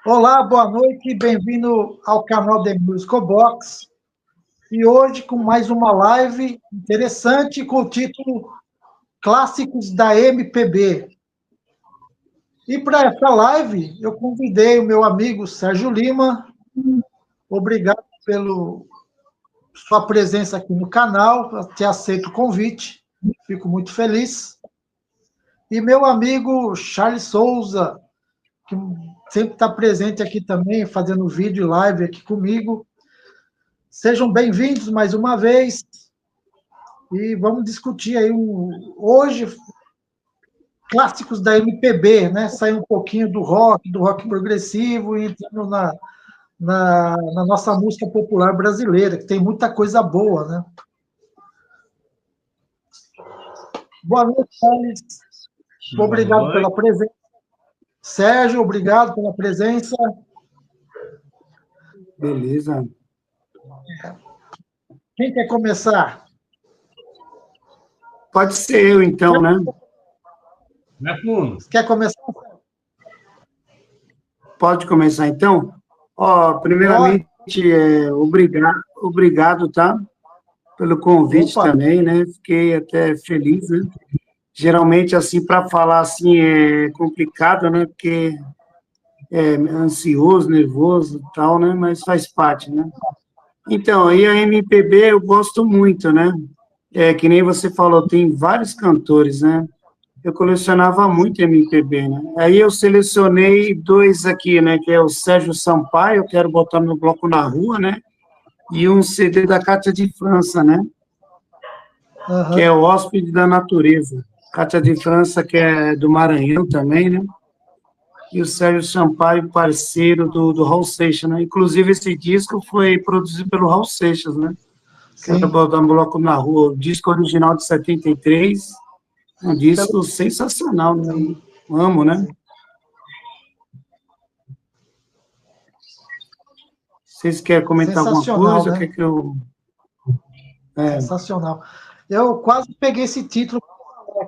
Olá, boa noite, bem-vindo ao canal The Musical Box. E hoje com mais uma live interessante com o título Clássicos da MPB. E para essa live eu convidei o meu amigo Sérgio Lima. Obrigado pela sua presença aqui no canal, te aceito o convite, fico muito feliz. E meu amigo Charles Souza, que sempre está presente aqui também, fazendo vídeo e live aqui comigo. Sejam bem-vindos mais uma vez e vamos discutir aí hoje clássicos da MPB, né? Sair um pouquinho do rock progressivo e entrando na nossa música popular brasileira, que tem muita coisa boa, né? Boa noite, Charles. Obrigado pela presença. Sérgio, obrigado pela presença. Beleza. Quem quer começar? Pode ser eu, então, né? Quer começar? Pode começar, então? Primeiramente, obrigado, tá? Pelo convite também, né? Fiquei até feliz, né? Geralmente, assim, para falar assim é complicado, né? Porque é ansioso, nervoso e tal, né? Mas faz parte, né? Então, aí a MPB eu gosto muito, né? Que nem você falou, tem vários cantores, né? Eu colecionava muito MPB, né? Aí eu selecionei dois aqui, né? Que é o Sérgio Sampaio, eu quero botar meu bloco na rua, né? E um CD da Cátia de França, né? Que é o Hóspede da Natureza. Cátia de França, que é do Maranhão também, né? E o Sérgio Sampaio, parceiro do Raul Seixas, né? Inclusive, esse disco foi produzido pelo Raul Seixas, né? Sim. Quero botar um bloco na rua. O disco original de 73, um disco sensacional, né? Sim. Amo, né? Sim. Vocês querem comentar alguma coisa? Né? O que é que eu... Sensacional. Eu quase peguei esse título,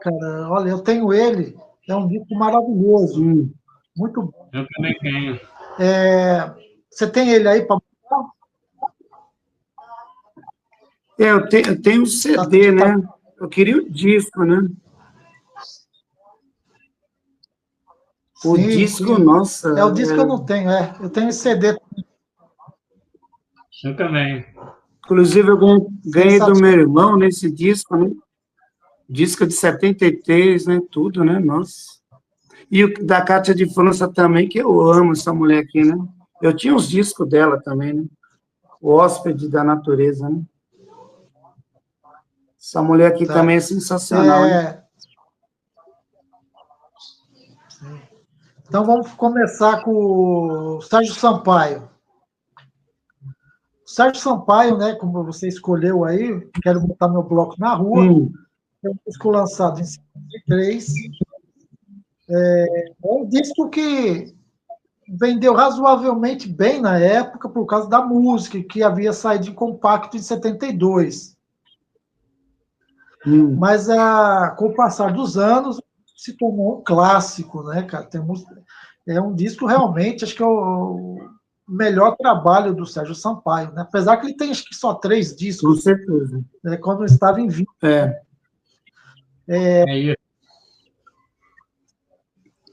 cara. Olha, eu tenho ele. É um disco maravilhoso. Muito bom. Eu também tenho. Você tem ele aí para mostrar? Eu tenho o CD, né? Eu queria o disco, né? O disco, nossa... o disco eu não tenho, eu tenho esse CD. Eu também. Inclusive, eu ganhei do meu irmão nesse disco, né? Disco de 73, né? Tudo, né? Nossa. E o da Cátia de França também, que eu amo essa mulher aqui, né? Eu tinha os discos dela também, né? O Hóspede da Natureza, né? Essa mulher aqui também é sensacional, né? Então, vamos começar com o Sérgio Sampaio. O Sérgio Sampaio, né, como você escolheu aí, quero botar meu bloco na rua. É um disco lançado em 53. É um disco que vendeu razoavelmente bem na época por causa da música, que havia saído em compacto em 72. Mas com o passar dos anos se tornou um clássico, né, cara? É um disco realmente, acho que é o melhor trabalho do Sérgio Sampaio, né? Apesar que ele tem acho que só 3 discos. Com certeza. Né, quando estava em vida.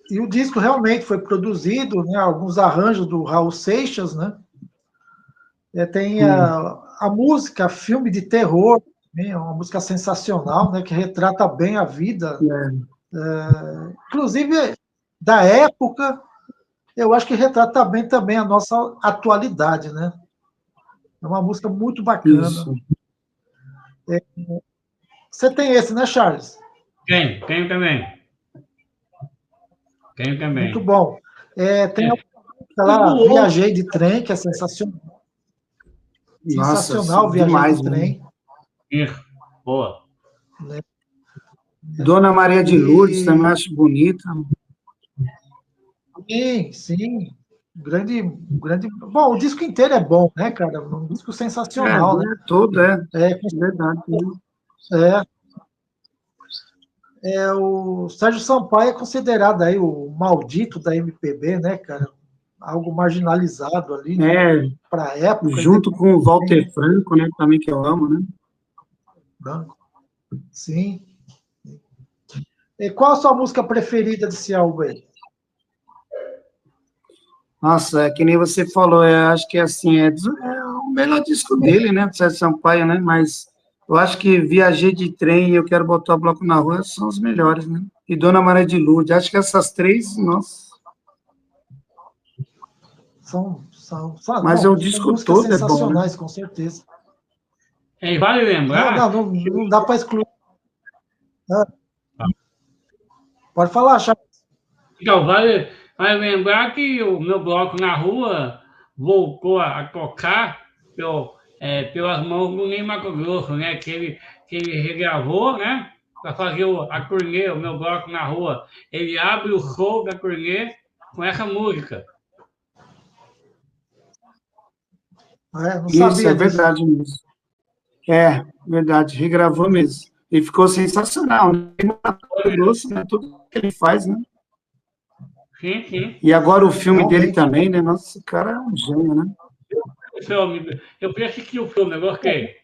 E o disco realmente foi produzido, né? Alguns arranjos do Raul Seixas, né? Tem a música, filme de terror, né? Uma música sensacional, né? Que retrata bem a vida. Inclusive, da época, eu acho que retrata bem também a nossa atualidade, né? É uma música muito bacana. Isso. Você tem esse, né, Charles? Tenho também. Muito bom. Tem lá, Viajei de Trem, que é sensacional. Nossa, sensacional, Viajei demais, de Trem. Boa. Né? Dona Maria de Lourdes também acho bonita. Sim. Grande. Bom, o disco inteiro é bom, né, cara? Um disco sensacional, né? Todo, verdade. O Sérgio Sampaio é considerado aí o maldito da MPB, né, cara? algo marginalizado ali, né? Para a época. Junto com o Walter Franco, né? Também que eu amo, né? Branco. Sim. E qual a sua música preferida desse álbum aí? Nossa, é que nem você falou, acho que assim, é o melhor disco dele, né? Do Sérgio Sampaio, né? Mas eu acho que Viajei de Trem e Eu Quero Botar o Bloco na Rua são os melhores, né? E Dona Maria de Lourdes, acho que essas três, nossa. Mas o disco músicas todo é bom, né? sensacionais, com certeza. E vale lembrar... Não dá para excluir. Pode falar, Charles. Então, vale lembrar que o meu bloco na rua voltou a tocar pelas mãos do Ney Matogrosso, né? Que ele regravou, né? Para fazer a turnê, o meu bloco na rua. Ele abre o show da turnê com essa música. Não Isso, sabia é disso. verdade mesmo. É, verdade, regravou mesmo. E ficou sensacional, né? Grosso, né? Tudo que ele faz, né? Sim, sim. E agora o filme Realmente. dele também, né? Nossa, o cara é um gênio, né? Eu fui assistir o filme, eu gostei.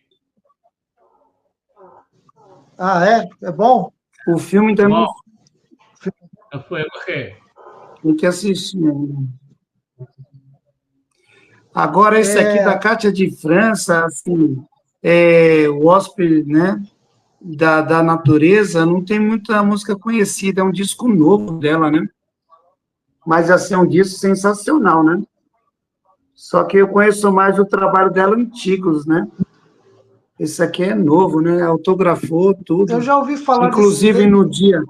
Ah, é? É bom? O filme também Bom, eu gostei. tem que assistir, né? Agora, esse aqui da Cátia de França, assim, o Hóspede, né? Da natureza, não tem muita música conhecida, é um disco novo dela, né? Mas, assim, é um disco sensacional, né? Só que eu conheço mais o trabalho dela antigos, né? Esse aqui é novo, né? Autografou tudo. Eu já ouvi falar inclusive no dia.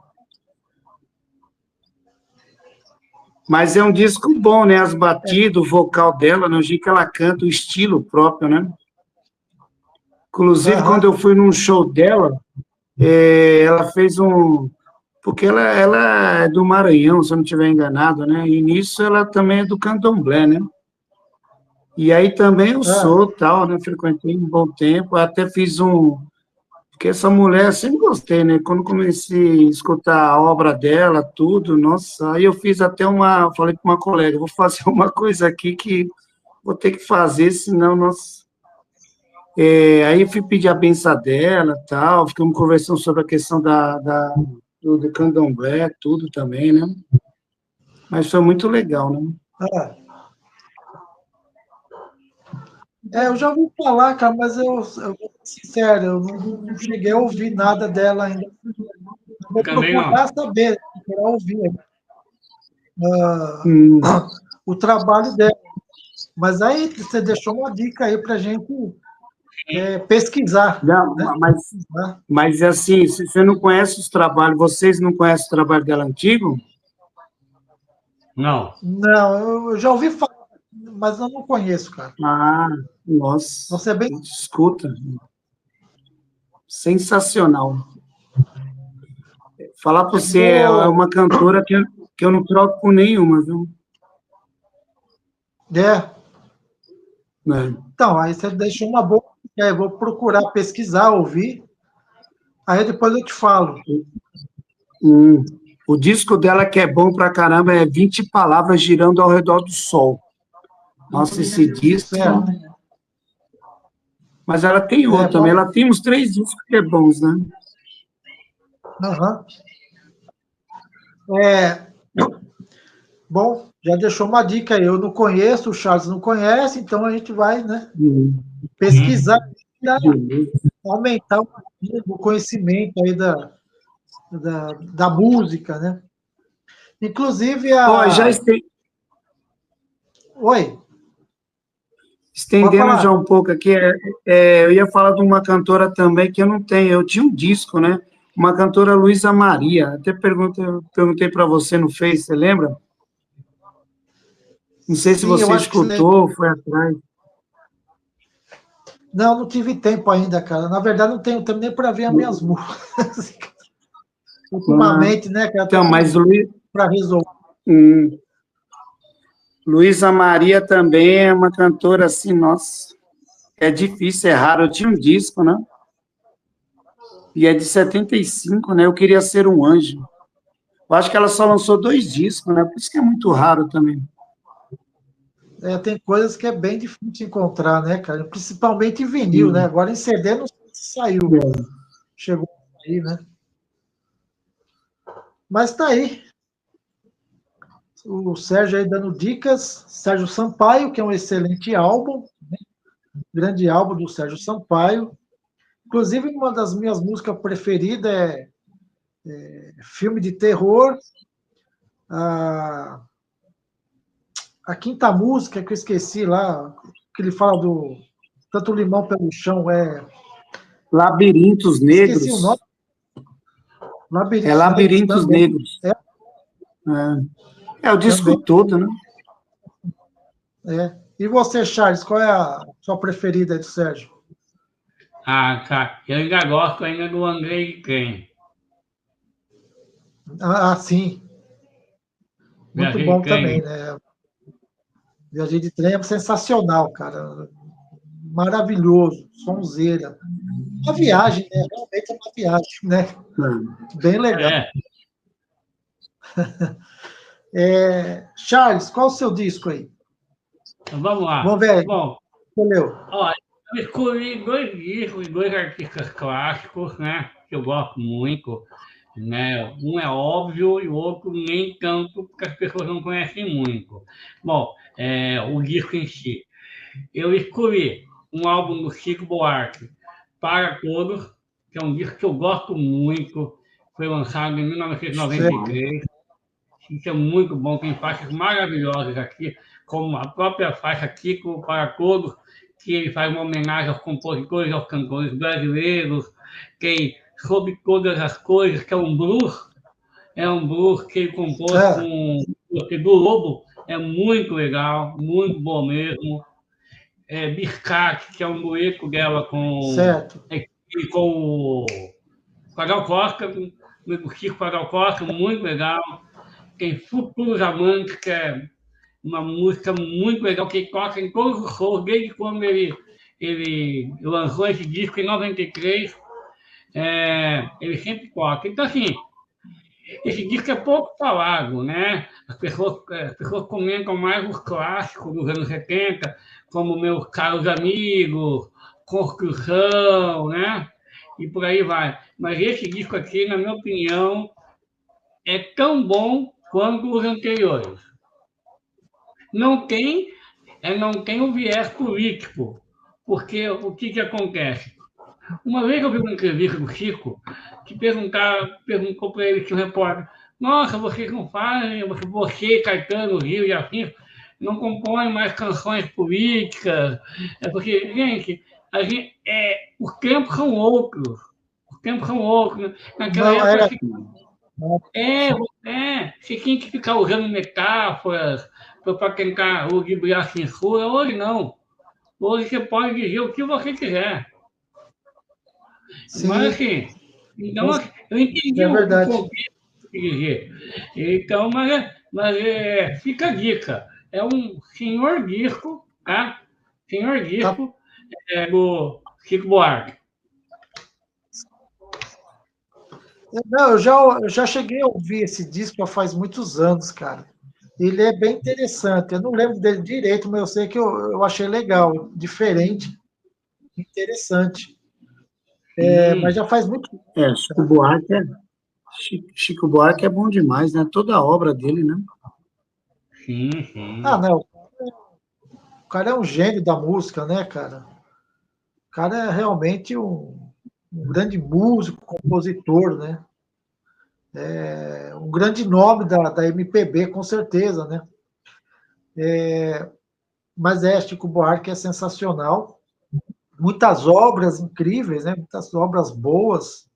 Mas é um disco bom, né? As batidas, o vocal dela, no jeito que ela canta, o estilo próprio, né? Inclusive, quando eu fui num show dela, ela fez um... Porque ela é do Maranhão, se eu não estiver enganado, né? E nisso ela também é do candomblé, né? E aí também eu sou, tal, né? Frequentei um bom tempo, até fiz porque essa mulher eu sempre gostei, né? Quando comecei a escutar a obra dela, tudo, nossa, aí eu fiz até falei com uma colega, vou fazer uma coisa aqui que vou ter que fazer, senão, nossa... aí eu fui pedir a benção dela, tal, ficamos conversando sobre a questão do candomblé, tudo também, né? Mas foi muito legal, né? Eu já ouvi falar, cara, mas eu vou ser sincero, eu não cheguei a ouvir nada dela ainda. Vou procurar saber, procurar ouvir o trabalho dela. Mas aí você deixou uma dica aí para a gente pesquisar. Não, né? Mas assim, se você não conhece os trabalhos, vocês não conhecem o trabalho dela antigo? Não. Não, eu já ouvi falar, mas eu não conheço, cara. Ah, nossa. Você é bem... Escuta. Sensacional. Falar para você, é uma cantora que eu não troco com nenhuma, viu? Então, aí você deixou uma boa... Eu vou procurar pesquisar, ouvir, aí depois eu te falo. O disco dela que é bom pra caramba é 20 Palavras Girando ao Redor do Sol. Nossa, esse disco... Mas ela tem outro também, ela tem uns 3 discos que é bons, né? Bom, já deixou uma dica aí, eu não conheço, o Charles não conhece, então a gente vai, né, pesquisar, aumentar o conhecimento aí da música, né? Inclusive Oi. Estendendo já um pouco aqui, eu ia falar de uma cantora também que eu não tenho, eu tinha um disco, né? Uma cantora Luísa Maria, até perguntei para você no Face, você lembra? Não sei se você escutou, foi atrás. Não tive tempo ainda, cara. Na verdade, não tenho tempo nem para ver as minhas músicas. Ultimamente, né, cara? Então, mas para resolver. Luísa Maria também é uma cantora assim, nossa, é difícil, é raro. Eu tinha um disco, né? E é de 75, né? Eu Queria Ser um Anjo. Eu acho que ela só lançou 2 discos, né? Por isso que é muito raro também. tem coisas que é bem difícil encontrar, né, cara? Principalmente em vinil, né? Agora em CD não sei se saiu. Chegou aí, né? Mas tá aí. O Sérgio aí dando dicas. Sérgio Sampaio, que é um excelente álbum, né? Grande álbum do Sérgio Sampaio. Inclusive, uma das minhas músicas preferidas é filme de terror. A quinta música que eu esqueci lá, que ele fala do tanto limão pelo chão, Labirintos esqueci o nome. Negros. É Labirintos também. Negros. É o disco Também. todo, né? E você, Charles, qual é a sua preferida aí do Sérgio? Cara, eu ainda gosto ainda do André de Trem. Sim. Muito Viajei bom de também, trem. né? Viajei de trem é sensacional, cara. Maravilhoso, sonzeira. Uma viagem, né? Realmente é uma viagem, né? Bem legal. Charles, qual o seu disco aí? Então, vamos lá. Vamos ver aí. Bom, Entendeu? ó, eu escolhi dois discos, dois artistas clássicos, né? Que eu gosto muito. Né? Um é óbvio e o outro nem tanto, porque as pessoas não conhecem muito. Bom, o disco em si. Eu escolhi um álbum do Chico Buarque, Para Todos, que é um disco que eu gosto muito. Foi lançado em 1993. Isso é muito bom, tem faixas maravilhosas aqui, como a própria faixa Kiko para Todos, que ele faz uma homenagem aos compositores e aos cantores brasileiros, tem Sobre Todas as Coisas, que é um blues que ele compôs com o do Lobo, é muito legal, muito bom mesmo. Biscate, que é um dueto dela Certo. com o Padal Costa, com o Chico Padal Costa, muito legal. Tem Futuros Amantes, que é uma música muito legal, que ele toca em todos os shows, desde quando ele lançou esse disco em 93, ele sempre toca. Então, assim, esse disco é pouco falado, né? As pessoas comentam mais os clássicos dos anos 70, como Meus Caros Amigos, Construção, né? E por aí vai. Mas esse disco aqui, na minha opinião, é tão bom quanto os anteriores. Não tem, não tem o viés político, porque o que acontece? Uma vez eu vi uma entrevista do Chico, que perguntou para ele, que um repórter, nossa, vocês não fazem, você, Caetano, Rio e afins, não compõem mais canções políticas, porque, gente, os tempos são outros, os tempos são outros, né? Naquela Não, época, era. você tinha que ficar usando metáforas para tentar ludibriar a censura, hoje não, hoje você pode dizer o que você quiser. Mas, Sim, assim, então, eu entendi é o verdade. contexto que dizer. Então, fica a dica. É um senhor disco, tá? Senhor Tá. disco do Chico Buarque. Não, eu já cheguei a ouvir esse disco já faz muitos anos, cara. Ele é bem interessante. Eu não lembro dele direito, mas eu sei que eu achei legal, diferente, interessante. Mas já faz muito. Chico Buarque é bom demais, né? Toda a obra dele, né? Sim. Não. O cara é um gênio da música, né, cara? O cara é realmente um grande músico, compositor, né? Um grande nome da MPB, com certeza, né? Mas Chico Buarque é sensacional. Muitas obras incríveis, né? Muitas obras boas.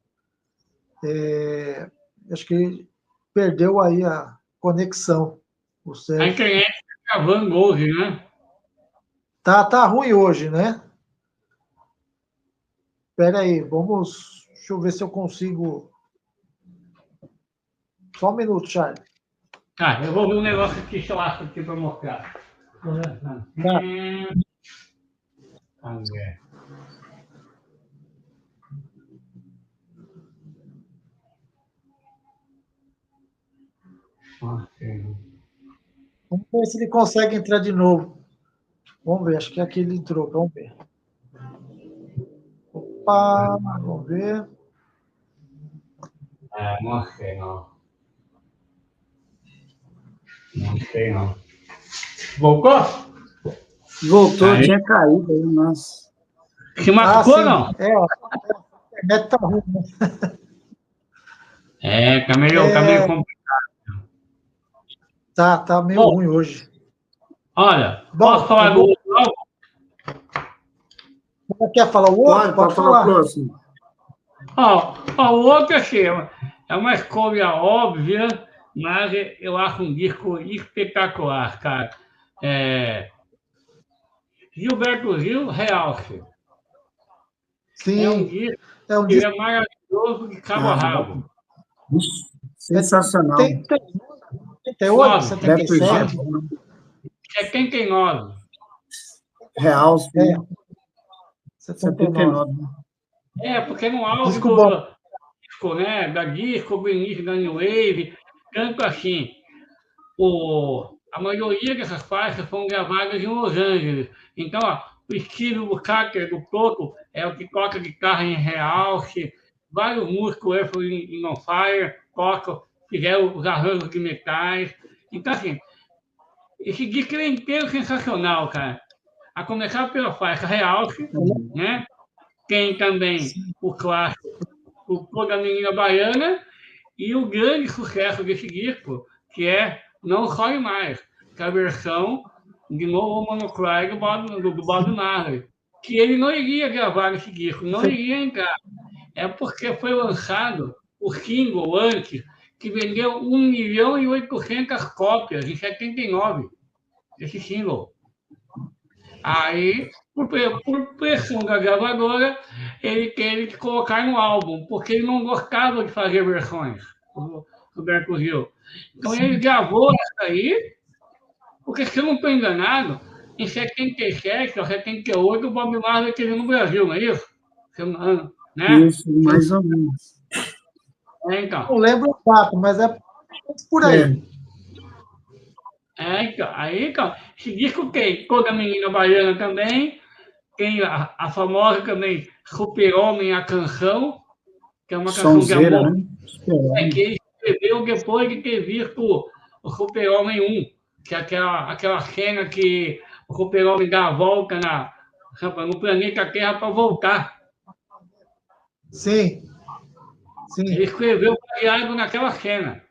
Acho que ele perdeu aí a conexão, o A Sérgio. internet está gravando hoje, né? Tá ruim hoje, né? Espera aí, vamos. Deixa eu ver se eu consigo. Só um minuto, Charlie. Eu vou ver um negócio aqui que eu acho aqui para mostrar. Tá. Vamos ver se ele consegue entrar de novo. Vamos ver, acho que aqui ele entrou, vamos ver. Opa, vamos ver. Não sei, não. Não sei, não. Voltou? Voltou, Aí. tinha caído aí, nossa. Se machucou, sim. não? A internet tá ruim, né? Tá meio complicado. Tá meio ruim hoje. Olha, Bom, posso falar do outro álbum? Você quer falar o outro? Pode falar o próximo. O outro é uma escolha óbvia, mas eu acho um disco espetacular, cara. Gilberto Gil, Realce. Sim. É um disco que é maravilhoso de cabo a rabo. Sensacional. 78, 77. 79. Real, sim. 79. Porque no auge Disco do bom. disco, né, da disco, do início da New Wave, tanto assim, a maioria dessas faixas foram gravadas em Los Angeles. Então, o estilo do Carter, do Toto, é o que toca guitarra em realce, vários músicos em On Fire tocam, fizeram os arranjos de metais. Então, assim, esse disco é inteiro sensacional, cara. A começar pela faixa realce, né? Tem também o clássico, o Toda Menina Baiana, e o grande sucesso desse disco, que é Não Chore Mais, que é a versão de No Woman No Cry do Bob Marley, que ele não iria gravar esse disco, não iria entrar. É porque foi lançado o single antes, que vendeu 1.800.000 cópias em 79, esse single. Aí, por pressão da gravadora, ele teve que colocar no álbum, porque ele não gostava de fazer versões, o Roberto Gil. Então ele gravou essa aí, porque se eu não estou enganado, em 77 ou 78, o Bob Marley esteve no Brasil, não é isso? Né? Isso, mais ou menos. Então. Não lembro o fato, mas é por aí. Então, esse disco tem Toda Menina Baiana também, tem a famosa também Super-Homem, a canção, que é uma canção de amor, né? que ele escreveu depois de ter visto o Super-Homem 1, que é aquela cena que o Super-Homem dá a volta no planeta Terra para voltar. Sim. Ele escreveu baseado naquela cena.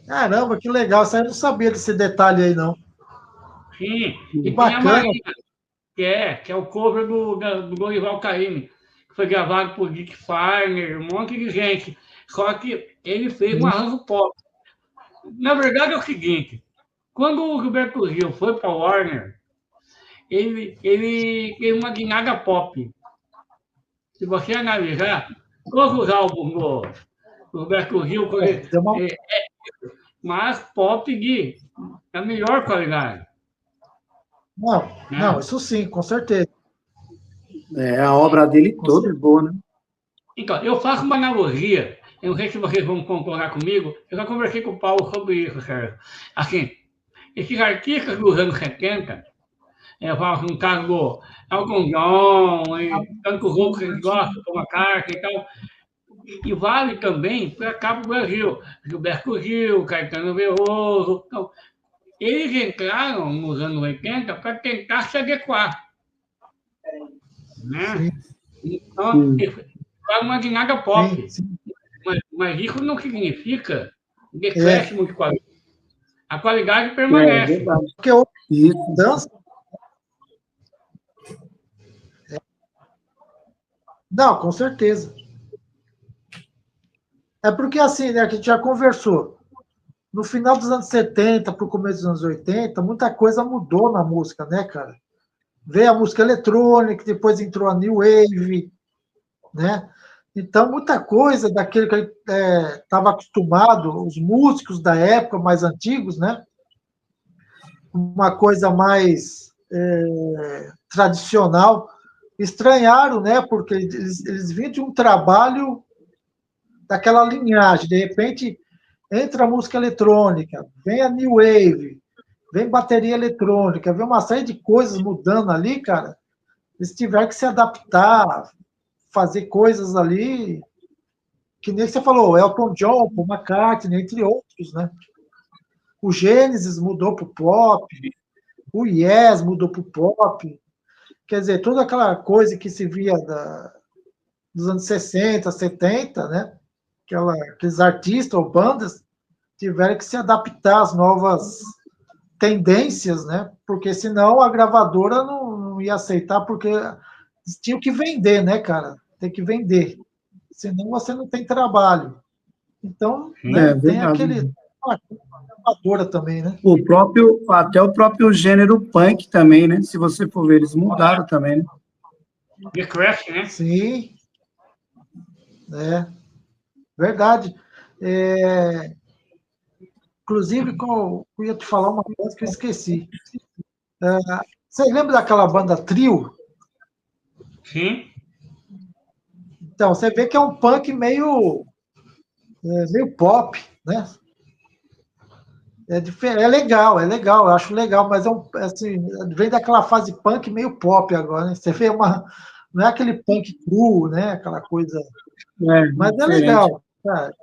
Caramba, que legal. Isso aí eu não sabia desse detalhe aí, não. Sim. Que E bacana. tem a Marina, que é o cover do Dorival Caymmi, que foi gravado por Dick Farner, um monte de gente. Só que ele fez um arranjo pop. Na verdade é o seguinte, quando o Gilberto Gil foi para a Warner, ele fez uma guinada pop. Se você analisar, todos os álbuns do Gilberto Gil, mas pop da melhor qualidade. Não, isso sim, com certeza. A obra dele toda é boa, né? Então, eu faço uma analogia, eu não sei se vocês vão concordar comigo, eu já conversei com o Paulo sobre isso, Sérgio. Assim, esses artistas dos anos 70, eu falo no caso do Elton John, e tantos outros que a gente gosta, como a Carter e tal, e vale também para cá para o Brasil. Gilberto Gil, Caetano Veloso. Então, eles entraram nos anos 80 para tentar se adequar. Né? Então, foi uma guinada pop. Sim. Mas isso não significa decréscimo de qualidade. A qualidade permanece. É verdade. Porque houve mudança. Não, com certeza. É porque, assim, né, a gente já conversou. No final dos anos 70 para o começo dos anos 80, muita coisa mudou na música, né, cara? Veio a música eletrônica, depois entrou a New Wave, né? Então, muita coisa daquele que estava acostumado, os músicos da época mais antigos, né? Uma coisa mais tradicional, estranharam, né? Porque eles vinham de um trabalho daquela linhagem. De repente, entra a música eletrônica, vem a New Wave, vem bateria eletrônica, vem uma série de coisas mudando ali, cara. Eles tiveram que se adaptar, fazer coisas ali, que nem você falou, Elton John, Paul McCartney, entre outros, né? O Genesis mudou para o pop, o Yes mudou para o pop. Quer dizer, toda aquela coisa que se via dos anos 60, 70, né? Aqueles artistas ou bandas tiveram que se adaptar às novas tendências, né? Porque senão a gravadora não ia aceitar, porque tinha que vender, né, cara? Tem que vender. Senão você não tem trabalho. Então, né, tem aquele... a gravadora também, né? Até o próprio gênero punk também, né? Se você for ver, eles mudaram também, né? The Crash, né? Sim. Verdade. Inclusive, eu ia te falar uma coisa que eu esqueci. Você lembra daquela banda Trio? Sim. Então, você vê que é um punk meio pop, né? É legal, eu acho legal, mas assim, vem daquela fase punk meio pop agora, né? Você vê não é aquele punk cru, né? Aquela coisa. Mas é legal, cara.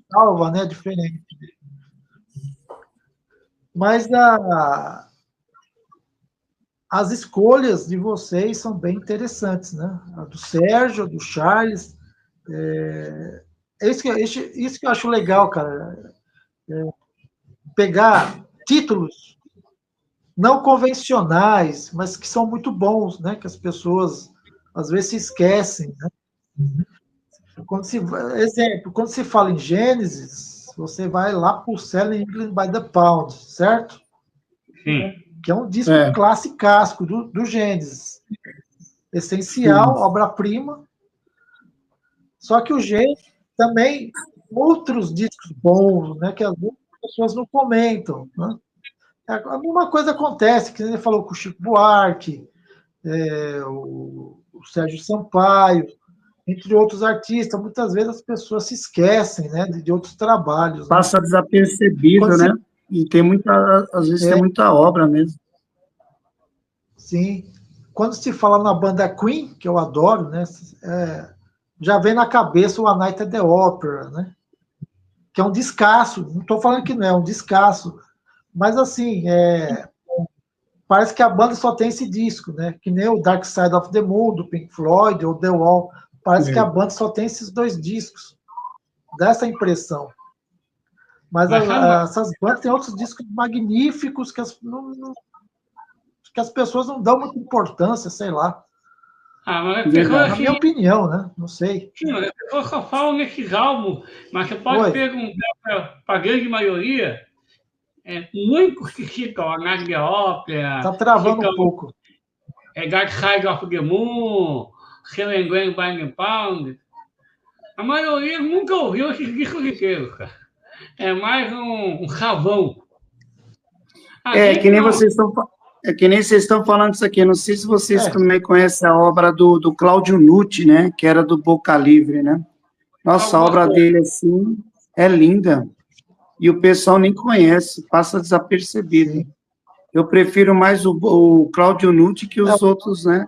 Salva, né? Diferente. Mas as escolhas de vocês são bem interessantes, né? A do Sérgio, a do Charles. Isso que eu acho legal, cara. Pegar títulos não convencionais, mas que são muito bons, né? Que as pessoas às vezes se esquecem, né? Exemplo, quando se fala em Gênesis, você vai lá para o Selling England by the Pound, certo? Sim. Que é um disco classicasco do Gênesis. Essencial, obra-prima. Só que o Gênesis também outros discos bons, né? Que as pessoas não comentam, né? A mesma coisa acontece, que ele falou com o Chico Buarque, o Sérgio Sampaio, entre outros artistas. Muitas vezes as pessoas se esquecem, né, de outros trabalhos. Passa desapercebido, né? E às vezes tem muita obra mesmo. Sim. Quando se fala na banda Queen, que eu adoro, né, já vem na cabeça o A Night at the Opera, né? Que é um descasso. Não estou falando que não é um descasso, mas assim, parece que a banda só tem esse disco, né? Que nem o Dark Side of the Moon, do Pink Floyd, ou The Wall. Parece que a banda só tem esses 2 discos. Dá essa impressão. Mas essas bandas têm outros discos magníficos que as pessoas não dão muita importância, sei lá. Na minha opinião, né? Não sei. Sim, as pessoas só falam nesses álbuns, mas você pode perguntar para a grande maioria, muitos que citam a Night at the Opera. Está travando um pouco. Dark Side of the Moon, Selling England by the Pound. A maioria nunca ouviu esses discos inteiros, cara. É mais um chavão. Que nem vocês estão falando isso aqui. Não sei se vocês também conhecem a obra do Cláudio Nucci, né? Que era do Boca Livre, né? Nossa, a obra dele, assim, é linda. E o pessoal nem conhece, passa desapercebido. Sim. Eu prefiro mais o Cláudio Nucci que os outros, né?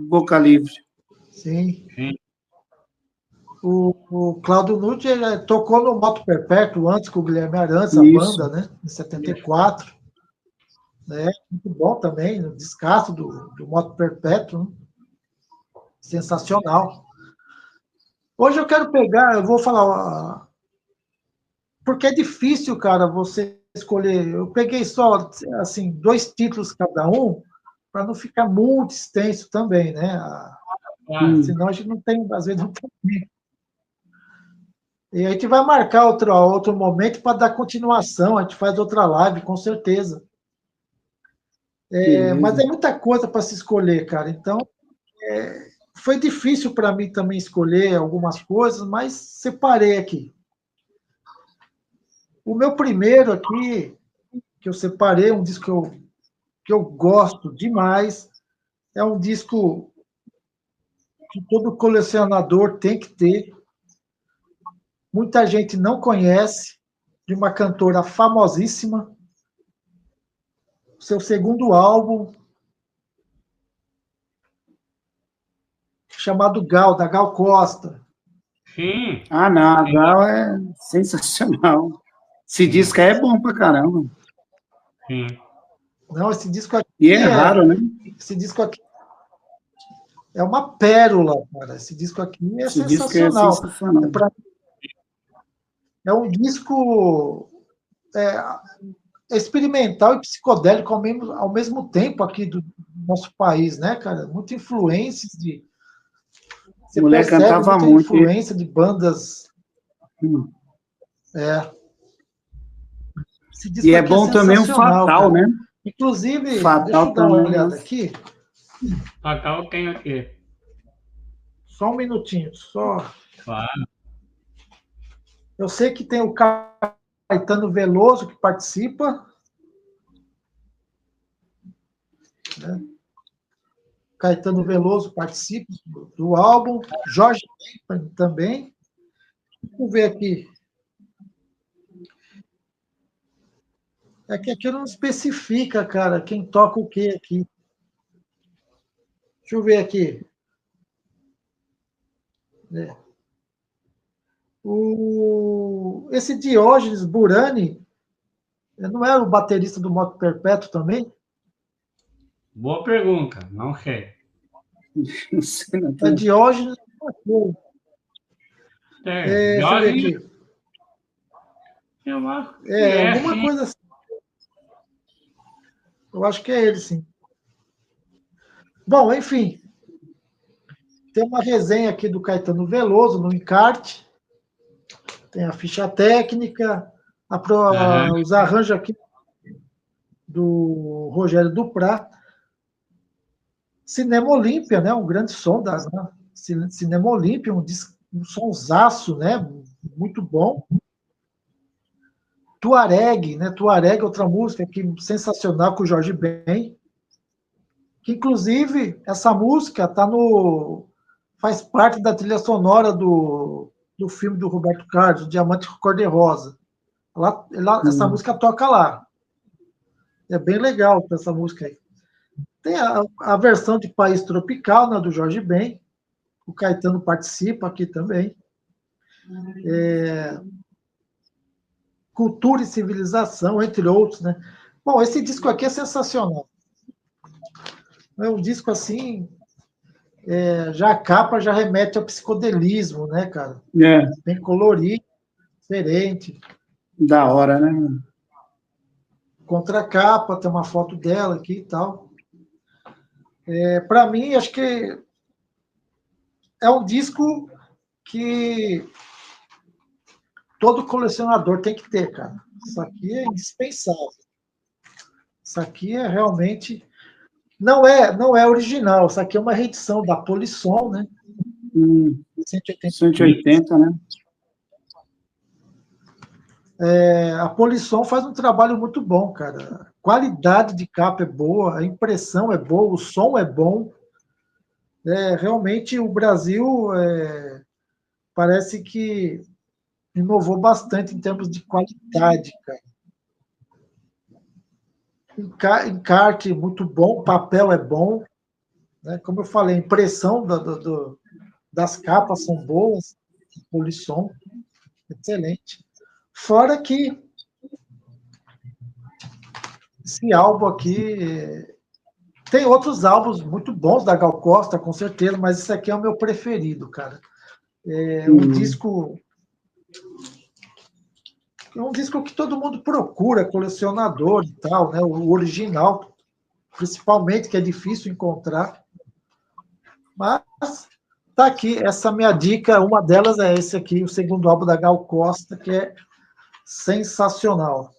Boca Livre. Sim. O Cláudio Nucci tocou no Moto Perpétuo antes com o Guilherme Arantes, a banda, né? Em 74. Muito bom também, o descasso do Moto Perpétuo. Né? Sensacional. Hoje eu vou falar... Porque é difícil, cara, você escolher... Eu peguei só, assim, 2 títulos cada um, para não ficar muito extenso também, né? Senão a gente não tem, às vezes, não tem tempo. E a gente vai marcar outro momento para dar continuação, a gente faz outra live, com certeza. Mas é muita coisa para se escolher, cara. Então, foi difícil para mim também escolher algumas coisas, mas separei aqui. O meu primeiro aqui, que eu separei, um disco que eu gosto demais, é um disco que todo colecionador tem que ter. Muita gente não conhece, de uma cantora famosíssima, seu segundo álbum, chamado Gal, da Gal Costa. Sim. Ah, não, a Gal é sensacional. Esse disco aí é bom pra caramba. Sim. Não, esse disco aqui E é raro, né? Esse disco aqui é uma pérola, cara. Esse disco aqui é Esse disco é sensacional. sensacional. É um disco experimental e psicodélico ao mesmo tempo aqui do nosso país, né, cara? Muita influência de... Você O moleque percebe cantava muita muito. influência de bandas... Esse disco E é aqui bom também o sensacional, Fatal, cara. né? Inclusive, Fatal deixa eu dar uma também, olhada né? aqui. Fatal tem aqui. Só um minutinho, só. Claro. Eu sei que tem o Caetano Veloso que participa. Né? Caetano Veloso participa do álbum. Jorge Ben também. Vamos ver aqui. É que aqui não especifica, cara, quem toca o quê aqui. Deixa eu ver aqui. Esse Diógenes Burani não era o baterista do Moto Perpétuo também? Boa pergunta, não sei. Não sei, não É tem. Diógenes. Deixa eu ver aqui. Eu acho que Alguma sim. coisa assim. Eu acho que é ele, sim. Bom, enfim. Tem uma resenha aqui do Caetano Veloso no encarte. Tem a ficha técnica, os arranjos aqui do Rogério Duprat. Cinema Olímpia, né? Um grande som Cinema Olímpia, um sonsaço, né? Muito bom. Tuareg, né? Tuareg, outra música aqui sensacional com o Jorge Ben. Que, inclusive, essa música faz parte da trilha sonora do filme do Roberto Carlos, o Diamante Cor-de-Rosa. Essa música toca lá. É bem legal essa música aí. Tem a versão de País Tropical, né, do Jorge Ben. O Caetano participa aqui também. Cultura e Civilização, entre outros, né? Bom, esse disco aqui é sensacional. É um disco assim, já a capa já remete ao psicodelismo, né, cara? Bem colorido, diferente. Da hora, né? Contracapa, tem uma foto dela aqui e tal. Para mim, acho que é um disco que todo colecionador tem que ter, cara. Isso aqui é indispensável. Isso aqui é realmente... Não é original, isso aqui é uma reedição da Polisson, né? 180, né? A Polisson faz um trabalho muito bom, cara. A qualidade de capa é boa, a impressão é boa, o som é bom. Realmente, o Brasil parece que inovou bastante em termos de qualidade, cara. Encarte muito bom, papel é bom. Né? Como eu falei, a impressão das capas são boas, Polisson, excelente. Fora que esse álbum aqui... Tem outros álbuns muito bons da Gal Costa, com certeza, mas esse aqui é o meu preferido, cara. É um disco que todo mundo procura, colecionador e tal, né? O original, principalmente, que é difícil encontrar. Mas tá aqui, essa minha dica, uma delas é esse aqui, o segundo álbum da Gal Costa, que é sensacional.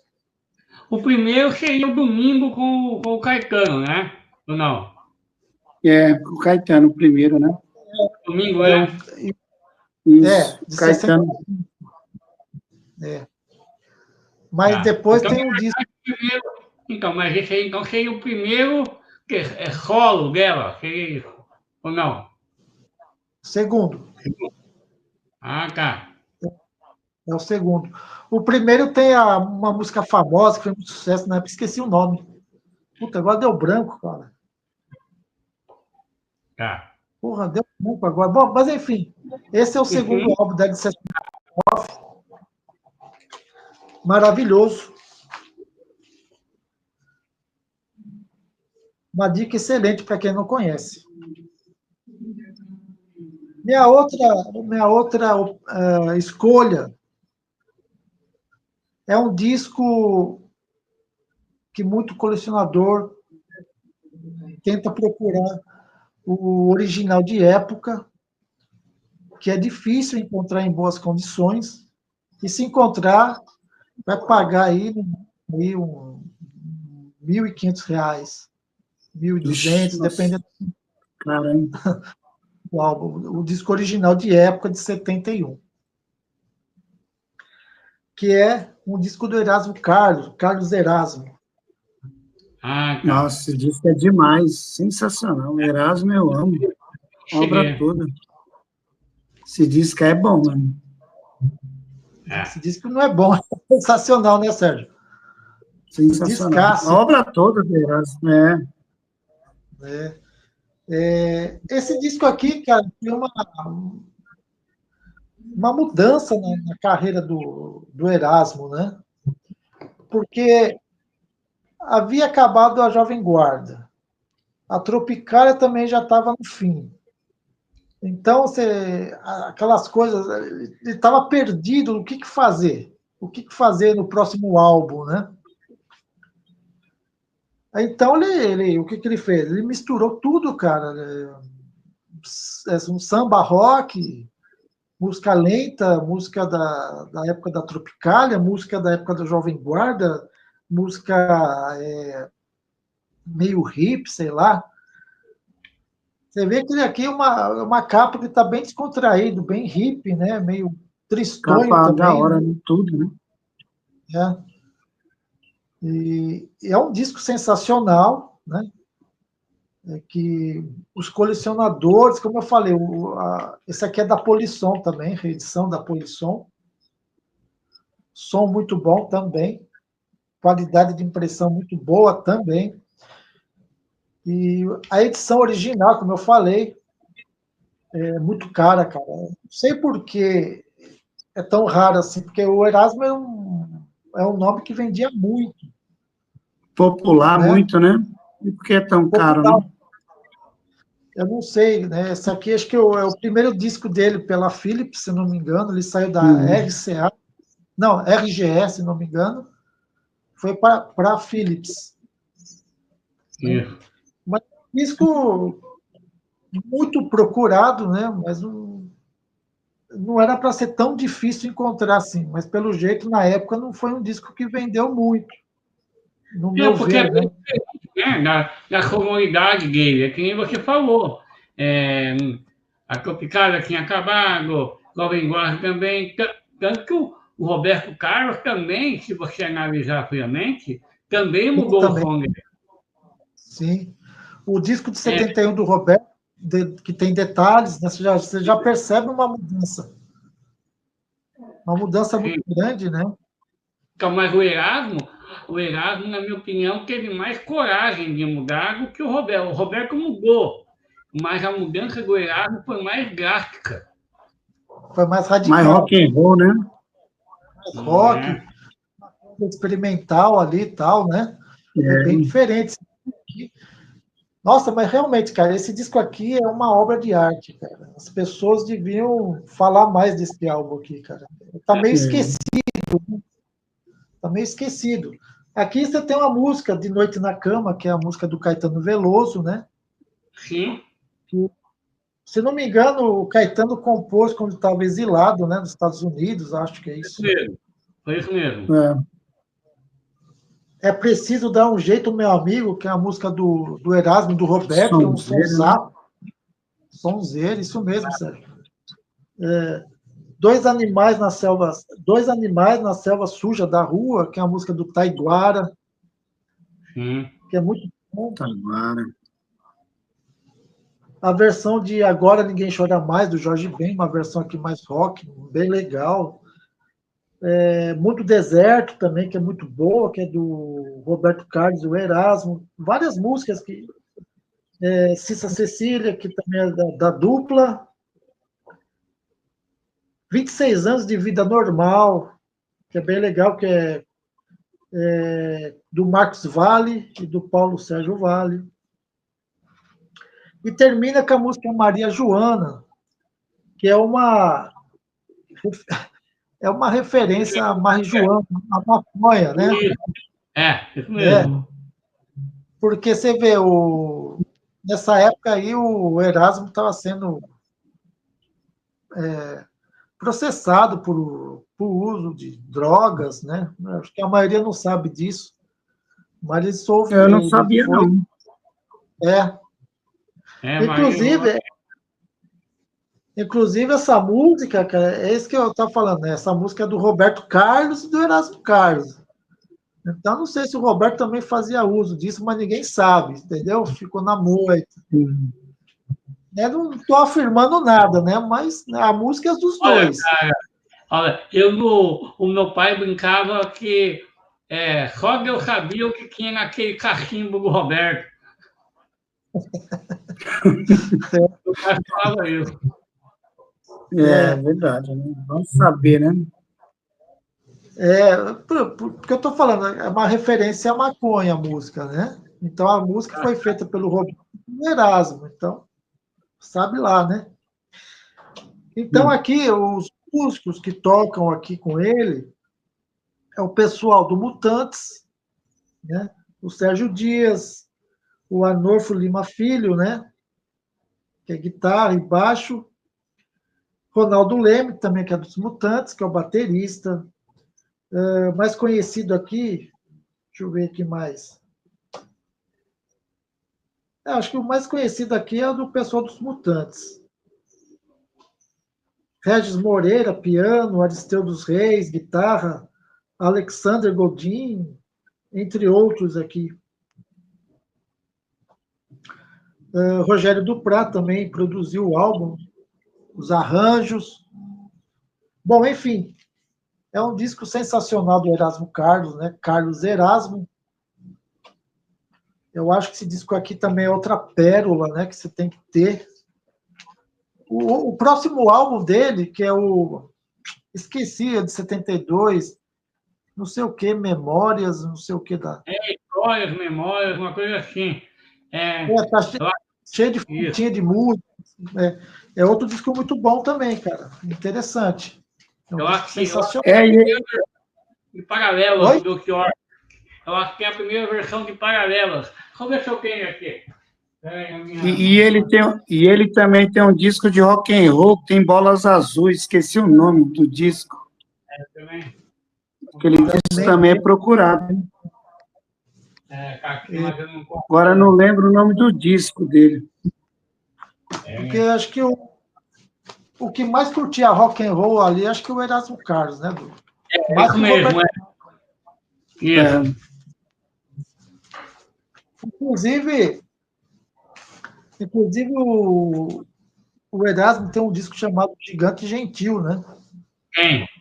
O primeiro seria o Domingo com o Caetano, né? Ou não? O Caetano primeiro, né? Domingo, né? Isso, de Caetano. 60. Mas depois então, tem um disco... Então, mas esse aí então, seria o primeiro que é solo dela, seria isso? Ou não? Segundo. Tá. É o segundo. O primeiro tem uma música famosa, que foi muito sucesso na época, esqueci o nome. Puta, agora deu branco, cara. Tá. Porra, deu branco agora. Bom, mas enfim, esse é o segundo álbum da Edson. Maravilhoso. Uma dica excelente para quem não conhece. Minha outra escolha é um disco que muito colecionador tenta procurar o original de época, que é difícil encontrar em boas condições, e se encontrar, vai pagar aí R$ 1.500, R$ 1.200, dependendo do álbum. O disco original de época de 71. Que é um disco do Erasmo Carlos Erasmo. Ah, tá. Nossa, esse disco é demais, sensacional. Erasmo eu amo. Obra toda. Esse disco é bom, mano. Esse disco não é bom, é sensacional, né, Sérgio? Sensacional. Descasse. A obra toda do Erasmo, Esse disco aqui, cara, tem uma mudança na carreira do Erasmo, né? Porque havia acabado a Jovem Guarda. A Tropicália também já estava no fim. Então, aquelas coisas, ele estava perdido, o que fazer? O que fazer no próximo álbum, né? Então, o que ele fez? Ele misturou tudo, cara. Um samba rock, música lenta, música da época da Tropicália, música da época da Jovem Guarda, música meio hip, sei lá. Você vê que aqui é uma capa que está bem descontraído, bem hippie, né? Meio tristonho capa também. Da hora, né? Tudo, né? E é um disco sensacional, né? Que os colecionadores, como eu falei, esse aqui é da Polisson também, reedição da Polisson. Som muito bom também. Qualidade de impressão muito boa também. E a edição original, como eu falei, é muito cara, cara. Não sei por que é tão raro assim, porque o Erasmo é um nome que vendia muito. Popular, né? muito, né? E por que é tão caro, né? Eu não sei, né? Esse aqui acho que é o primeiro disco dele pela Philips, se não me engano. Ele saiu da RCA, não, RGS, se não me engano. Foi para a Philips. Isso. Mas disco muito procurado, né? Mas não era para ser tão difícil encontrar assim. Mas pelo jeito, na época, não foi um disco que vendeu muito. No meu porque ver, né? Na comunidade dele, é que nem você falou. A Tropicália tinha acabado, Jovem Guarda também. Tanto que o Roberto Carlos também, se você analisar friamente, também mudou também. o som dele. Sim. O disco de 71 do Roberto, que tem detalhes, né? Você já percebe uma mudança. Uma mudança muito grande, né? Então, mas o Erasmo, na minha opinião, teve mais coragem de mudar do que o Roberto. O Roberto mudou, mas a mudança do Erasmo foi mais drástica. Foi mais radical. Mais rock and roll, né? Mais rock, experimental ali e tal, né? É bem diferente. Nossa, mas realmente, cara, esse disco aqui é uma obra de arte, cara. As pessoas deviam falar mais desse álbum aqui, cara. Tá meio esquecido. Tá meio esquecido. Aqui você tem uma música, De Noite na Cama, que é a música do Caetano Veloso, né? Sim. Que, se não me engano, o Caetano compôs quando estava exilado, né, nos Estados Unidos, acho que é isso. Foi isso mesmo. É Preciso Dar um Jeito, Meu Amigo, que é a música do Erasmo, do Roberto, que é um sonsaço. Sonzeiro, isso mesmo, Sérgio. Dois Animais na Selva Suja da Rua, que é a música do Taiguara, que é muito bom. Taiguara. A versão de Agora Ninguém Chora Mais, do Jorge Ben, uma versão aqui mais rock, bem legal. Mundo Deserto também, que é muito boa, que é do Roberto Carlos e o Erasmo. Várias músicas que... Cissa Cecília, que também é da dupla. 26 anos de vida normal, que é bem legal, que é do Marcos Valle e do Paulo Sérgio Valle. E termina com a música Maria Joana, que é uma referência a Maria Joana, a maconha, né? Isso mesmo. Porque você vê, nessa época aí, o Erasmo estava sendo processado por uso de drogas, né? Acho que a maioria não sabe disso, mas ele sofreu. Eu não sabia, não. Inclusive, essa música, cara, é isso que eu estava falando, né? Essa música é do Roberto Carlos e do Erasmo Carlos. Então, não sei se o Roberto também fazia uso disso, mas ninguém sabe, entendeu? Ficou na moita. Não estou afirmando nada, né? Mas a música é dos dois. Olha, o meu pai brincava que só Deus sabia o que tinha naquele cachimbo do Roberto. O cara falava isso. É verdade, né? Vamos saber, né? Porque eu estou falando, é uma referência à maconha a música, né? Então, a música foi feita pelo Roberto Erasmo, então, sabe lá, né? Então, aqui, os músicos que tocam aqui com ele é o pessoal do Mutantes, né? O Sérgio Dias, o Arnolfo Lima Filho, né? Que é guitarra e baixo, Ronaldo Leme, também que é dos Mutantes, que é o baterista. Mais conhecido aqui, deixa eu ver aqui mais. Acho que o mais conhecido aqui é o do pessoal dos Mutantes. Regis Moreira, piano, Aristeu dos Reis, guitarra, Alexander Godin, entre outros aqui. Rogério Duprat também produziu o álbum, os arranjos. Bom, enfim, é um disco sensacional do Erasmo Carlos, né? Carlos Erasmo. Eu acho que esse disco aqui também é outra pérola, né? Que você tem que ter. O próximo álbum dele, que é esqueci, é de 72, não sei o que, Memórias, não sei o que da... Histórias, memórias, uma coisa assim. Tá cheio de fontinha de música. É outro disco muito bom também, cara. Interessante. Eu acho que sensacional. De Paralelas do Belchior. Eu acho que é a primeira versão de Paralelas. Deixa eu ver se eu tenho aqui. E ele também tem um disco de rock and roll que tem bolas azuis, esqueci o nome do disco. Também. Aquele disco também é procurado. Agora não lembro o nome do disco dele. Porque acho que o que mais curtia rock and roll ali, acho que o Erasmo Carlos, né? Mais mesmo, Inclusive o Erasmo tem um disco chamado Gigante Gentil, né?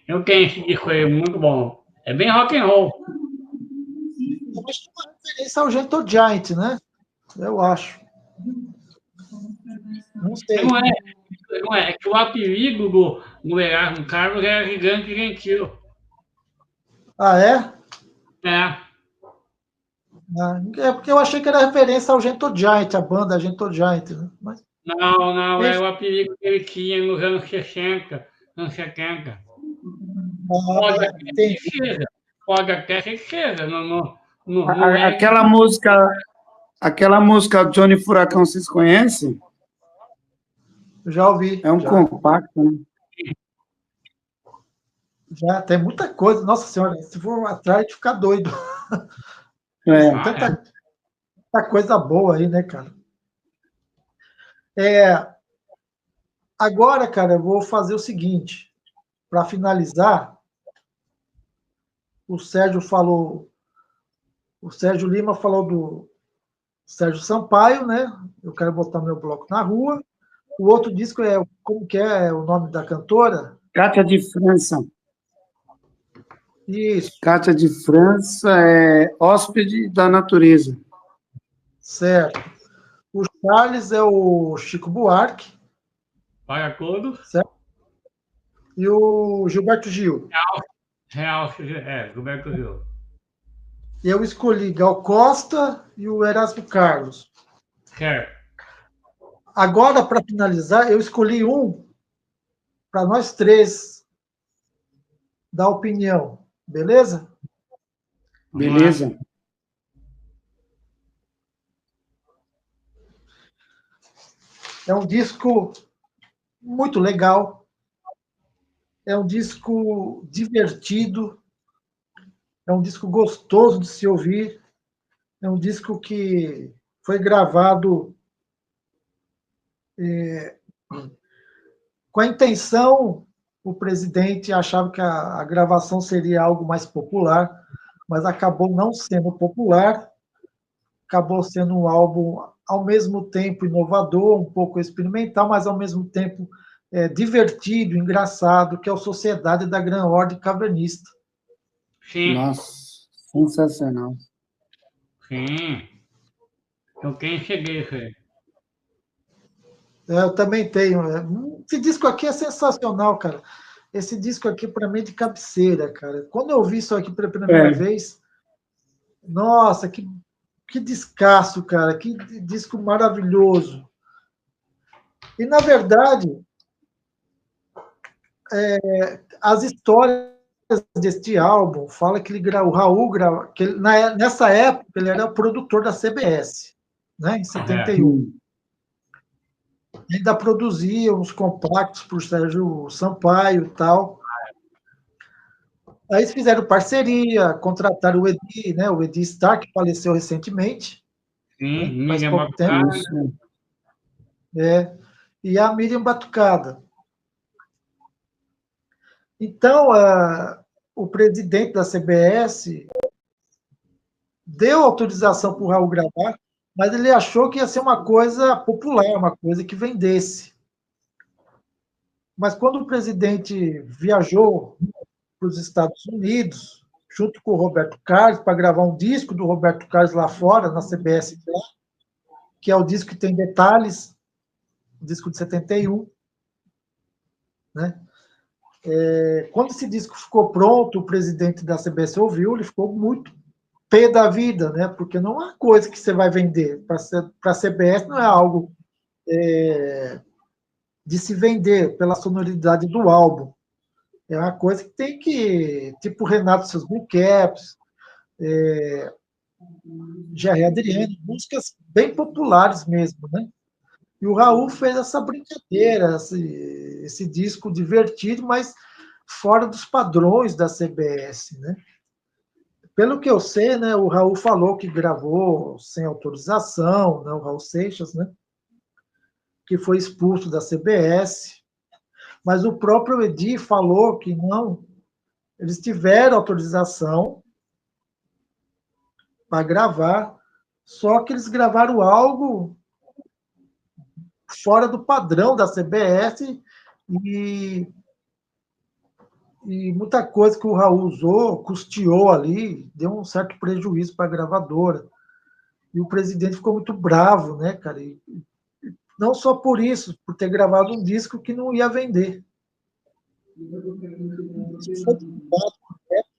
Eu tenho esse disco aí, muito bom. É bem rock and roll. Eu acho que é uma referência ao Gentle Giant, né? Eu acho. Não sei. Não é que o apelido do Erasmo Carlos é Gigante Gentil. Ah, é? É porque eu achei que era referência ao Gentle Giant, a banda Gentle Giant. Né? Mas... Não, é o apelido que ele tinha nos anos 60, anos 70. Pode até ser que seja. Aquela música Johnny Furacão, vocês conhecem? Já ouvi. É um compacto, né? Já, tem muita coisa. Nossa Senhora, se for atrás, de ficar doido. Tanta coisa boa aí, né, cara? Agora, cara, eu vou fazer o seguinte. Para finalizar, o Sérgio Lima falou do Sérgio Sampaio, né? Eu quero botar meu bloco na rua. O outro disco como que é o nome da cantora? Cátia de França. Isso. Cátia de França é hóspede da natureza. Certo. O Charles é o Chico Buarque. Para todos. Certo? E o Gilberto Gil. Gilberto Gil. Eu escolhi Gal Costa e o Erasmo Carlos. Certo. Agora, para finalizar, eu escolhi um para nós três dar opinião. Beleza? Beleza. É um disco muito legal. É um disco divertido. É um disco gostoso de se ouvir. É um disco que foi gravado com a intenção, o presidente achava que a gravação seria algo mais popular, mas acabou não sendo popular, acabou sendo um álbum, ao mesmo tempo, inovador, um pouco experimental, mas, ao mesmo tempo, divertido, engraçado, que é o Sociedade da Gran Ordem Cavernista. Sim. Nossa, sensacional. Sim. Eu quem cheguei, Fê. Eu também tenho. Esse disco aqui é sensacional, cara. Esse disco aqui, para mim, é de cabeceira, cara. Quando eu vi isso aqui pela primeira vez, nossa, que descasso, cara. Que disco maravilhoso. E, na verdade, as histórias deste álbum falam que o Raul, que nessa época, ele era o produtor da CBS, né, em 71. Ainda produzia uns compactos para o Sérgio Sampaio e tal. Aí eles fizeram parceria, contrataram o Edi, né, o Edi Starr, que faleceu recentemente. Sim, Faz Miriam pouco tempo. E a Miriam Batucada. Então, o presidente da CBS deu autorização para o Raul gravar, mas ele achou que ia ser uma coisa popular, uma coisa que vendesse. Mas quando o presidente viajou para os Estados Unidos, junto com o Roberto Carlos, para gravar um disco do Roberto Carlos lá fora, na CBS, que é o disco que tem detalhes, o disco de 71, né? Quando esse disco ficou pronto, o presidente da CBS ouviu, ele ficou muito pé da vida, né? Porque não é uma coisa que você vai vender. Para a CBS não é algo de se vender pela sonoridade do álbum. É uma coisa que tem que, tipo Renato e seus Blue Caps, Jerry Adriano, músicas bem populares mesmo, né? E o Raul fez essa brincadeira, esse disco divertido, mas fora dos padrões da CBS, né? Pelo que eu sei, né, o Raul falou que gravou sem autorização, né, o Raul Seixas, né, que foi expulso da CBS, mas o próprio Edi falou que não, eles tiveram autorização para gravar, só que eles gravaram algo fora do padrão da CBS e muita coisa que o Raul usou, custeou ali, deu um certo prejuízo para a gravadora. E o presidente ficou muito bravo, né, cara? E não só por isso, por ter gravado um disco que não ia vender.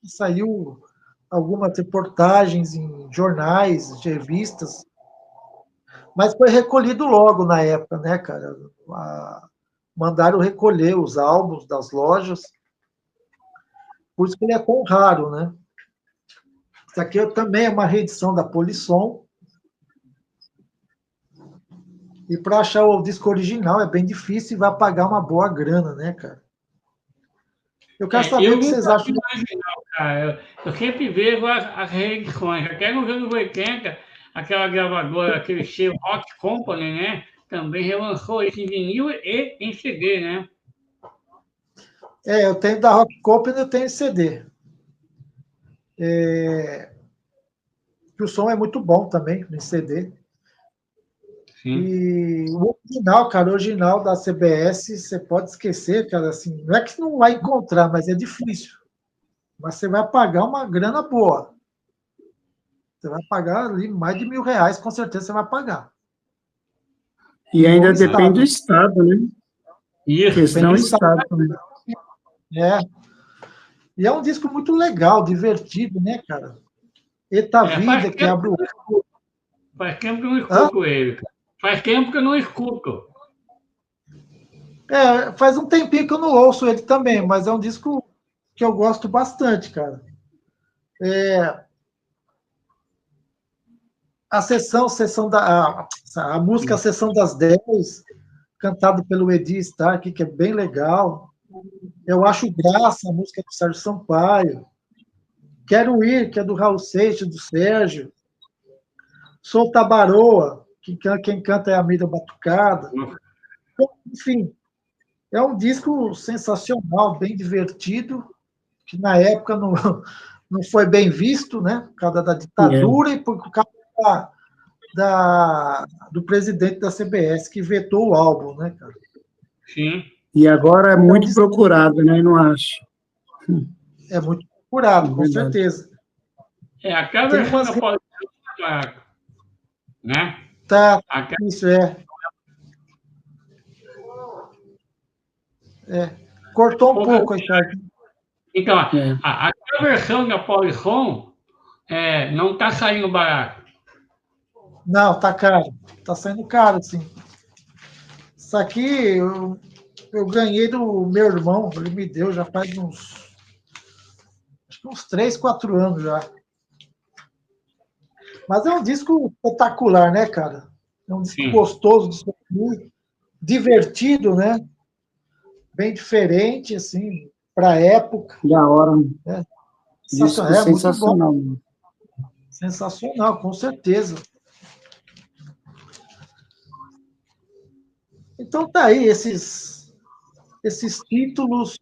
Saiu algumas reportagens em jornais, revistas, mas foi recolhido logo na época, né, cara? Mandaram recolher os álbuns das lojas, por isso que ele é tão raro, né? Isso aqui também é uma reedição da Polisson. E para achar o disco original é bem difícil e vai pagar uma boa grana, né, cara? Eu quero saber o que vocês acham. Original, cara. Eu sempre vejo as reedições. Até nos anos 80, aquela gravadora, aquele selo Rock Company, né? Também relançou esse vinil e em CD, né? Eu tenho da Rock Company e eu tenho CD. O som é muito bom também, no CD. Sim. E o original, cara, o original da CBS, você pode esquecer, cara, assim, não é que não vai encontrar, mas é difícil. mas você vai pagar uma grana boa. Você vai pagar ali mais de R$ 1.000, com certeza você vai pagar. E ainda depende do estado, né? Isso. Questão do estado também. É. E é um disco muito legal, divertido, né, cara? Eita Vida, que abre o... Faz tempo que eu não escuto ele, cara. Faz tempo que eu não escuto. Faz um tempinho que eu não ouço ele também, mas é um disco que eu gosto bastante, cara. A música Sessão das 10, cantado pelo Edi Stark, que é bem legal. Eu Acho Graça, a música do Sérgio Sampaio. Quero Ir, que é do Raul Seixas, do Sérgio. Sou Tabaroa, que quem canta é a Mira Batucada. Enfim, é um disco sensacional, bem divertido, que na época não foi bem visto, né? Por causa da ditadura e por causa do presidente da CBS, que vetou o álbum, né, cara? Sim. E agora é muito procurado, né? Não acho. É muito procurado, com certeza. Aquela versão da Paulição, né? Tá, isso Cortou um pouco, Richard. Então, aquela versão da Paulição não está saindo barato. Não, tá caro. Tá saindo caro, sim. Isso aqui eu ganhei do meu irmão, ele me deu já faz uns 3, 4 anos já. Mas é um disco espetacular, né, cara? É um disco gostoso, divertido, né? Bem diferente, assim, para a época. Da hora. Sensacional. Muito bom. Sensacional, com certeza. Então tá aí esses títulos,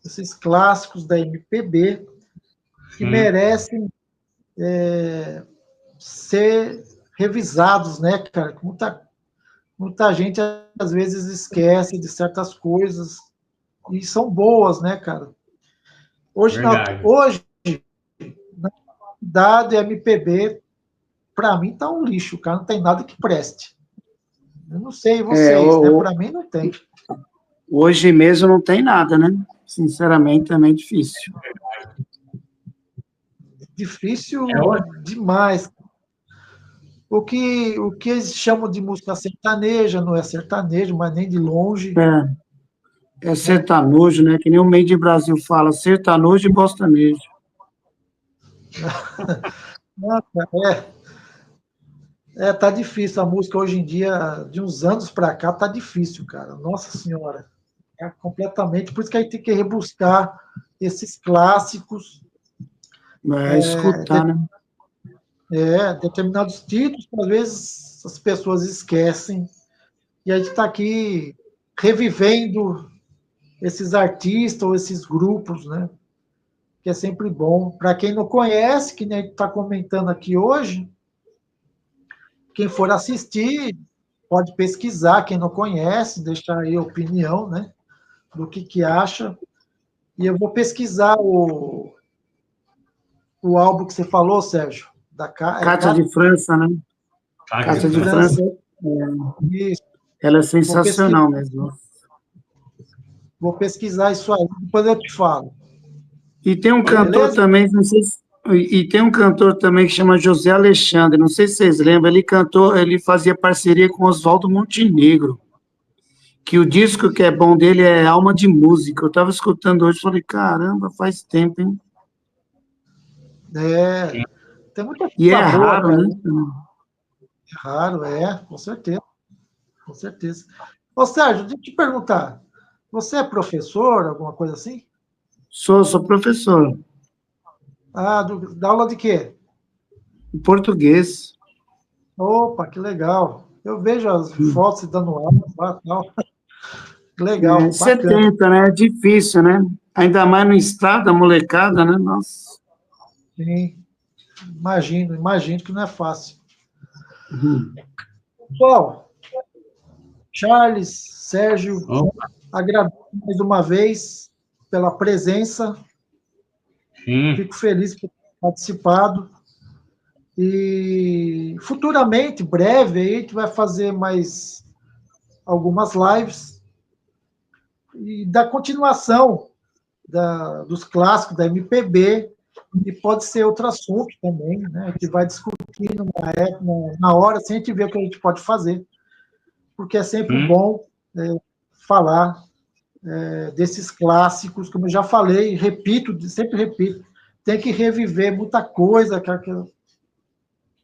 esses clássicos da MPB que merecem ser revisados, né, cara? Muita gente às vezes esquece de certas coisas e são boas, né, cara? Hoje na idade MPB, para mim tá um lixo, cara, não tem nada que preste. Eu não sei vocês, né? Para mim não tem. Hoje mesmo não tem nada, né? Sinceramente, também é difícil. Difícil demais. O que eles chamam de música sertaneja não é sertanejo, mas nem de longe. É sertanojo, né? Que nem o Meio de Brasil fala, sertanojo e bostanejo. Tá difícil. A música hoje em dia, de uns anos para cá, tá difícil, cara. Nossa Senhora. Completamente. Por isso que a gente tem que rebuscar esses clássicos. Escutar, né? Determinados títulos que às vezes as pessoas esquecem. E a gente está aqui revivendo esses artistas ou esses grupos, né? Que é sempre bom. Para quem não conhece, que nem a gente está comentando aqui hoje, quem for assistir, pode pesquisar, quem não conhece, deixar aí a opinião, né? Do que acha. E eu vou pesquisar o álbum que você falou, Sérgio. Cátia de França, né? Cátia de França. Ela é sensacional mesmo. Vou pesquisar isso aí, depois eu te falo. E tem um cantor também, não sei se... E tem um cantor também que chama José Alexandre, não sei se vocês lembram, ele fazia parceria com Oswaldo Montenegro, que o disco que é bom dele é Alma de Música. Eu estava escutando hoje e falei, caramba, faz tempo, hein? Tem muita coisa e é boa, raro, cara. né? É raro, com certeza. Com certeza. Ô, Sérgio, deixa eu te perguntar, você é professor, alguma coisa assim? Sou professor. Da aula de quê? Em português. Opa, que legal. Eu vejo as fotos você dando aula lá e tal. Legal, bacana. 70, né? É difícil, né? Ainda mais no estado, a molecada, né? Nossa. Sim, imagino que não é fácil. Pessoal, Charles, Sérgio, agradeço mais uma vez pela presença. Sim. Fico feliz por ter participado. E futuramente, breve, aí, a gente vai fazer mais algumas lives e dar continuação dos clássicos da MPB, e pode ser outro assunto também, né? A gente vai discutindo na hora, sem a gente ver o que a gente pode fazer, porque é sempre bom falar desses clássicos, como eu já falei, repito, sempre repito, tem que reviver muita coisa que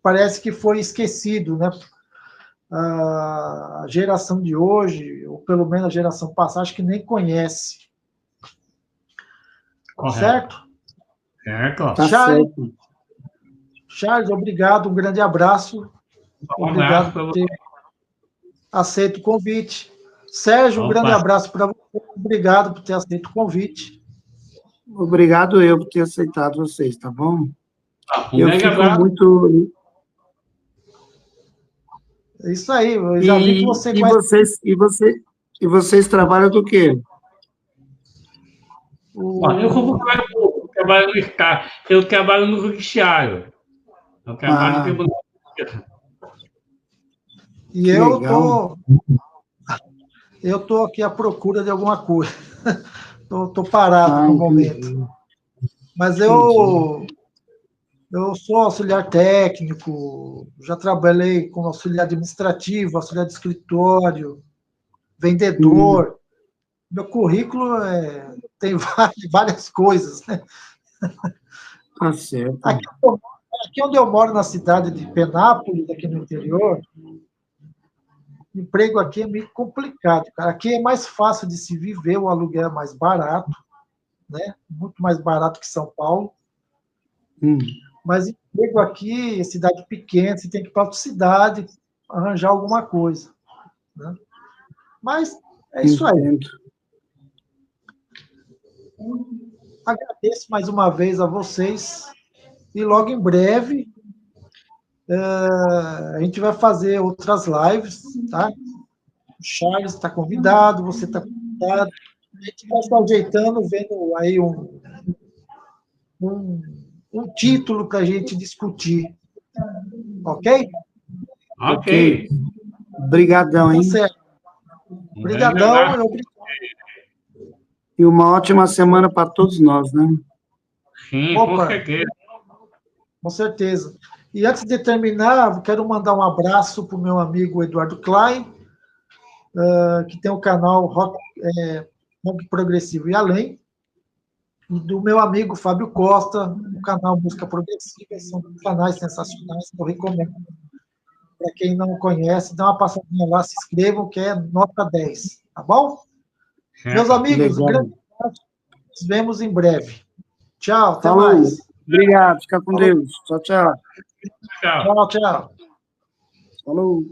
parece que foi esquecido, né? A geração de hoje, ou pelo menos a geração passada, acho que nem conhece. Correto. Certo? Certo. Tá certo. Charles, obrigado, um grande abraço. Um Obrigado abraço para por você. ter aceito o convite. Sérgio, um Opa. grande abraço para você. Obrigado por ter aceito o convite. Obrigado eu por ter aceitado vocês, tá bom? Um Eu grande fico abraço. muito... É isso aí, eu já vi que você conhece E vocês trabalham do quê? Eu trabalho no judiciário. Eu trabalho no tribunal. E eu tô aqui à procura de alguma coisa. Tô parado no momento. Mas eu sou auxiliar técnico, já trabalhei como auxiliar administrativo, auxiliar de escritório, vendedor. Meu currículo tem várias coisas, né? Tá certo. Aqui onde eu moro, na cidade de Penápolis, aqui no interior, emprego aqui é meio complicado, cara. Aqui é mais fácil de se viver, o aluguel é mais barato, né? Muito mais barato que São Paulo. Mas emprego aqui, cidade pequena, você tem que ir para outra cidade, arranjar alguma coisa, né? Mas é isso aí. Agradeço mais uma vez a vocês e logo em breve a gente vai fazer outras lives, tá? O Charles está convidado, você está convidado. A gente vai se ajeitando, vendo aí um título para a gente discutir. Ok? Ok. Obrigadão, hein? Tá certo. Obrigadão. E uma ótima semana para todos nós, né? Sim, com certeza. Com certeza. E antes de terminar, quero mandar um abraço para o meu amigo Eduardo Klein, que tem o canal Rock Progressivo e Além, e do meu amigo Fábio Costa, o canal Música Progressiva. São canais sensacionais que eu recomendo. Para quem não conhece, dá uma passadinha lá, se inscrevam, que é nota 10, tá bom? Meus amigos, grande abraço, nos vemos em breve. Tchau, até mais. Obrigado, fica com Deus. Tchau, tchau. Tchau. Tchau. Falou.